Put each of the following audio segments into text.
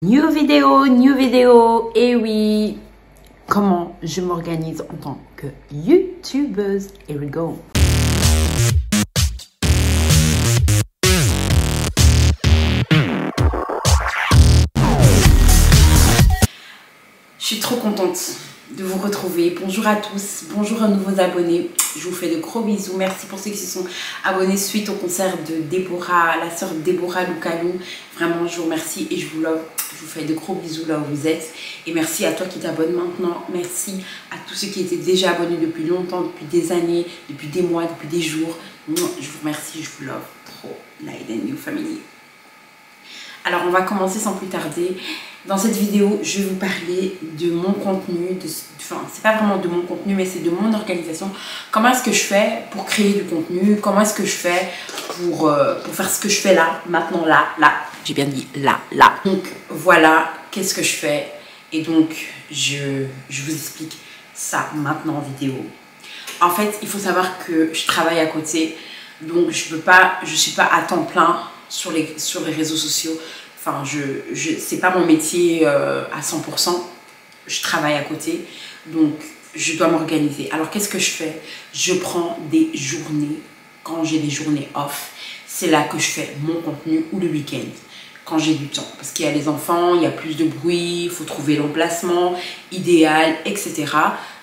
New vidéo, et oui, comment je m'organise en tant que youtubeuse. Here we go. Je suis trop contente de vous retrouver. Bonjour à tous, bonjour aux nouveaux abonnés. Je vous fais de gros bisous. Merci pour ceux qui se sont abonnés suite au concert de Déborah, la sœur Déborah Loukalou. Vraiment, je vous remercie et je vous love. Je vous fais de gros bisous là où vous êtes. Et merci à toi qui t'abonnes maintenant. Merci à tous ceux qui étaient déjà abonnés depuis longtemps, depuis des années, depuis des mois, depuis des jours. Je vous remercie, je vous love trop. Light and New Family. Alors, on va commencer sans plus tarder. Dans cette vidéo, je vais vous parler de mon contenu. Enfin, c'est pas vraiment de mon contenu, mais c'est de mon organisation. Comment est-ce que je fais pour créer du contenu? Comment est-ce que je fais pour faire ce que je fais là, maintenant, là. J'ai bien dit là. Donc, voilà, qu'est-ce que je fais? Et donc, je vous explique ça maintenant en vidéo. En fait, il faut savoir que je travaille à côté. Donc, je suis pas à temps plein sur les réseaux sociaux. Enfin, c'est pas mon métier à 100%. Je travaille à côté. Donc, je dois m'organiser. Alors, qu'est-ce que je fais? Je prends des journées. Quand j'ai des journées off, c'est là que je fais mon contenu ou le week-end. Quand j'ai du temps. Parce qu'il y a les enfants, il y a plus de bruit, il faut trouver l'emplacement idéal, etc.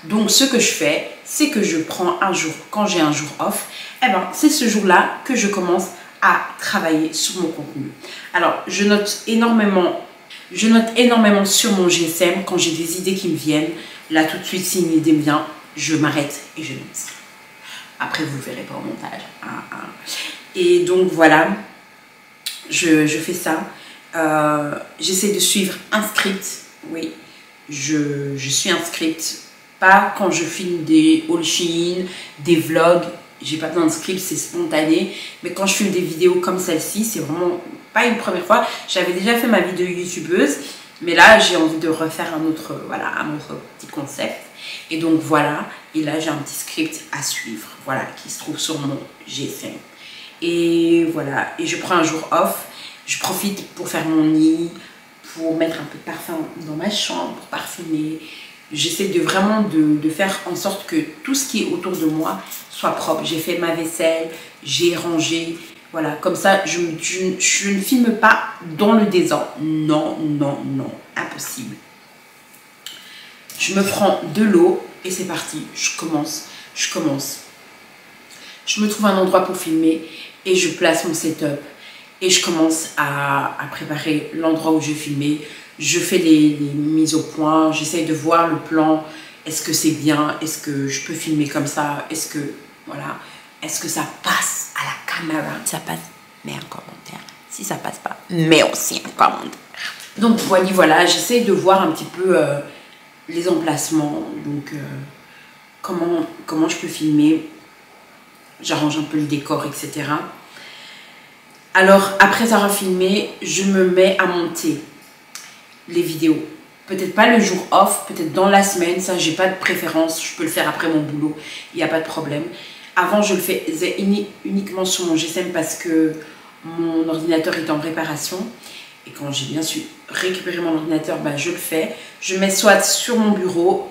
Donc, ce que je fais, c'est que je prends un jour. Quand j'ai un jour off, eh ben, c'est ce jour-là que je commence à travailler sur mon contenu. Alors, je note énormément sur mon GSM quand j'ai des idées qui me viennent. Là, tout de suite, si une idée me vient, je m'arrête et je note. Après, vous ne le verrez pas au montage. Et donc, voilà, je fais ça. J'essaie de suivre un script. Oui, je suis un script. Pas quand je filme des haul Shein, des vlogs. J'ai pas besoin de script, c'est spontané. Mais quand je filme des vidéos comme celle-ci, c'est vraiment pas une première fois. J'avais déjà fait ma vidéo youtubeuse, mais là j'ai envie de refaire un autre petit concept. Et donc voilà, et là j'ai un petit script à suivre, voilà, qui se trouve sur mon GSM. Et voilà, et je prends un jour off, je profite pour faire mon lit, pour mettre un peu de parfum dans ma chambre, pour parfumer. J'essaie vraiment de faire en sorte que tout ce qui est autour de moi soit propre. J'ai fait ma vaisselle, j'ai rangé. Voilà, comme ça, je ne filme pas dans le désordre. Non, impossible. Je me prends de l'eau et c'est parti. Je commence. Je me trouve un endroit pour filmer et je place mon setup. Et je commence à préparer l'endroit où je vais filmer. Je fais les mises au point, j'essaye de voir le plan. Est-ce que c'est bien? Est-ce que je peux filmer comme ça? Est-ce que, voilà, est-ce que ça passe à la caméra? Si ça passe, mets un commentaire. Si ça passe pas, mets aussi un commentaire. Donc voilà, j'essaye de voir un petit peu les emplacements. Donc comment je peux filmer. J'arrange un peu le décor, etc. Alors, après avoir filmé, je me mets à monter les vidéos. Peut-être pas le jour off, peut-être dans la semaine, ça j'ai pas de préférence, je peux le faire après mon boulot, il n'y a pas de problème. Avant je le faisais uniquement sur mon GSM parce que mon ordinateur est en réparation. Et quand j'ai bien su récupérer mon ordinateur, ben, je le fais. Je mets soit sur mon bureau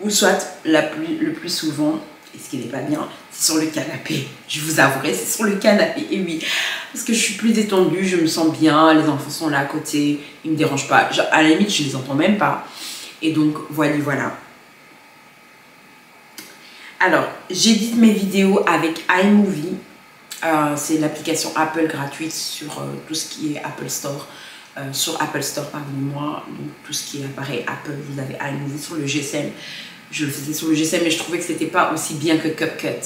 ou soit le plus souvent, et ce qui n'est pas bien, c'est sur le canapé. Je vous avouerai, c'est sur le canapé. Et oui, parce que je suis plus détendue, je me sens bien, les enfants sont là à côté, ils ne me dérangent pas. Genre, à la limite, je les entends même pas. Et donc, voilà. Alors, j'édite mes vidéos avec iMovie. C'est l'application Apple gratuite sur tout ce qui est Apple Store. Sur Apple Store, pardonnez-moi. Donc, tout ce qui est appareil Apple, vous avez iMovie sur le GSM. Je le faisais sur le GSM, mais je trouvais que c'était pas aussi bien que CapCut.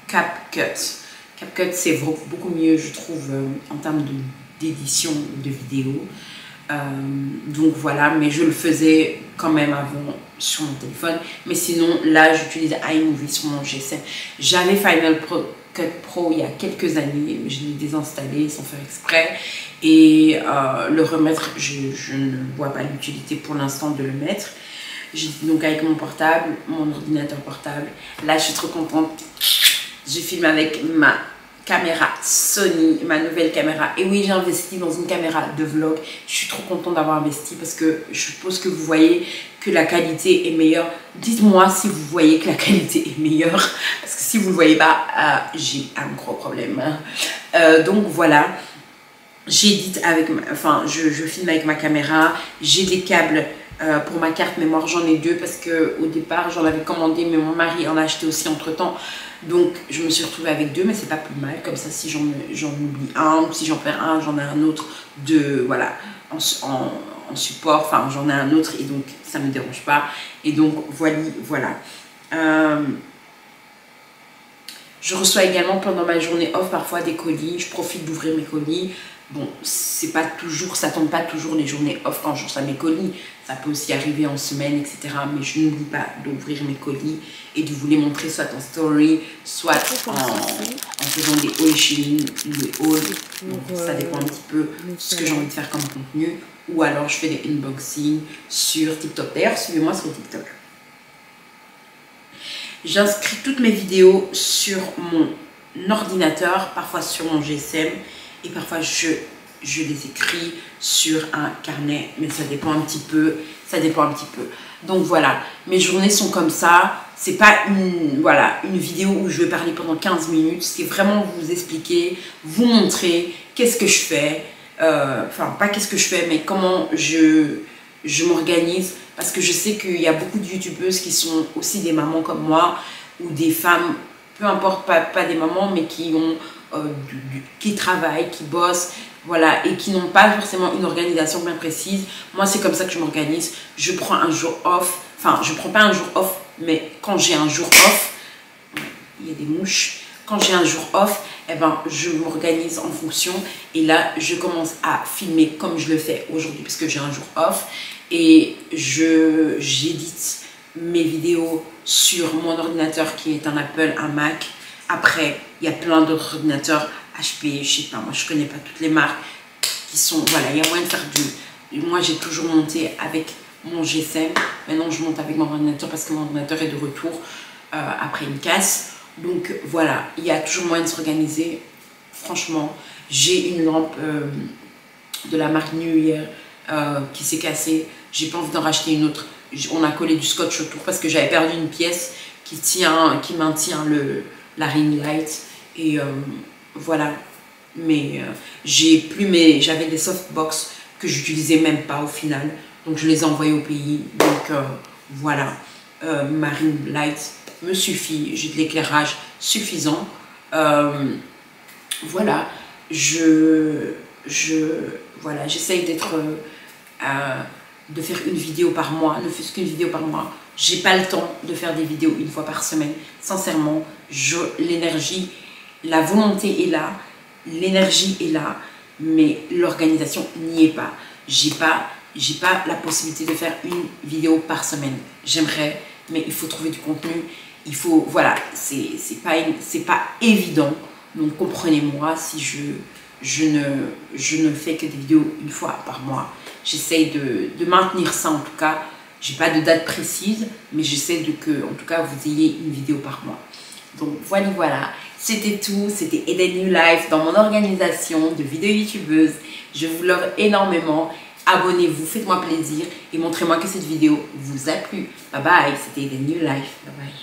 CapCut, c'est beaucoup mieux, je trouve, en termes d'édition de vidéos. Donc voilà, mais je le faisais quand même avant sur mon téléphone. Mais sinon, là, j'utilise iMovie sur mon GSM. J'avais Final Cut Pro il y a quelques années, mais je l'ai désinstallé sans faire exprès. Et le remettre, je ne vois pas l'utilité pour l'instant de le mettre. Donc avec mon portable, mon ordinateur portable. Là, je suis trop contente. Je filme avec ma caméra Sony, ma nouvelle caméra. Et oui, j'ai investi dans une caméra de vlog. Je suis trop contente d'avoir investi parce que je suppose que vous voyez que la qualité est meilleure. Dites-moi si vous voyez que la qualité est meilleure. Parce que si vous ne le voyez pas, j'ai un gros problème. Donc voilà. J'édite avec, je filme avec ma caméra. J'ai des câbles pour ma carte mémoire, j'en ai 2 parce que au départ j'en avais commandé, mais mon mari en a acheté aussi entre temps. Donc je me suis retrouvée avec 2, mais c'est pas plus mal. Comme ça, si j'en oublie un, ou si j'en perds un, j'en ai un autre voilà, en support. Enfin, j'en ai un autre et donc ça me dérange pas. Et donc voilà. Je reçois également pendant ma journée off parfois des colis. Je profite d'ouvrir mes colis. Bon, c'est pas toujours, ça tombe pas toujours les journées off quand je reçois mes colis. Ça peut aussi arriver en semaine, etc. Mais je n'oublie pas d'ouvrir mes colis et de vous les montrer soit en story, soit en faisant des hauls chez les hauls. Donc ça dépend un petit peu de ce que j'ai envie de faire comme contenu. Ou alors je fais des unboxings sur TikTok. D'ailleurs, suivez-moi sur TikTok. J'inscris toutes mes vidéos sur mon ordinateur, parfois sur mon GSM. Et parfois, je les écris sur un carnet, mais ça dépend un petit peu, Donc voilà, mes journées sont comme ça. C'est pas une vidéo où je vais parler pendant 15 minutes. C'est vraiment vous expliquer, vous montrer qu'est-ce que je fais. Enfin, pas qu'est-ce que je fais, mais comment je m'organise. Parce que je sais qu'il y a beaucoup de youtubeuses qui sont aussi des mamans comme moi, ou des femmes, peu importe, pas des mamans, mais qui ont... qui travaillent, qui bossent, voilà, et qui n'ont pas forcément une organisation bien précise. Moi, c'est comme ça que je m'organise. Je prends un jour off, enfin, je prends pas un jour off, mais quand j'ai un jour off, il y a des mouches, quand j'ai un jour off, eh ben, je m'organise en fonction, et là, je commence à filmer comme je le fais aujourd'hui, parce que j'ai un jour off, et j'édite mes vidéos sur mon ordinateur qui est un Apple, un Mac. Après, il y a plein d'autres ordinateurs HP, je sais pas, moi je connais pas toutes les marques qui sont, voilà, il y a moyen de faire moi j'ai toujours monté avec mon GSM, maintenant je monte avec mon ordinateur parce que mon ordinateur est de retour après une casse. Donc voilà, il y a toujours moyen de s'organiser. Franchement, j'ai une lampe de la marque New Year qui s'est cassée, j'ai pas envie d'en racheter une autre. On a collé du scotch autour parce que j'avais perdu une pièce qui maintient la ring light, et voilà. Mais j'avais des softbox que j'utilisais même pas au final, donc je les ai envoyés au pays. Donc voilà, ma ring light me suffit, j'ai de l'éclairage suffisant. Voilà, voilà, j'essaye de faire une vidéo par mois, ne fût-ce qu'une vidéo par mois. J'ai pas le temps de faire des vidéos une fois par semaine. Sincèrement, l'énergie, la volonté est là, l'énergie est là, mais l'organisation n'y est pas. J'ai pas la possibilité de faire une vidéo par semaine. J'aimerais, mais il faut trouver du contenu. Il faut, voilà, c'est pas évident. Donc comprenez-moi si je ne fais que des vidéos une fois par mois. J'essaye de maintenir ça en tout cas. J'ai pas de date précise, mais j'essaie que, en tout cas, vous ayez une vidéo par mois. Donc voilà, c'était tout. C'était Eden New Life dans mon organisation de vidéos youtubeuses. Je vous love énormément. Abonnez-vous, faites-moi plaisir et montrez-moi que cette vidéo vous a plu. Bye bye, c'était Eden New Life. Bye bye.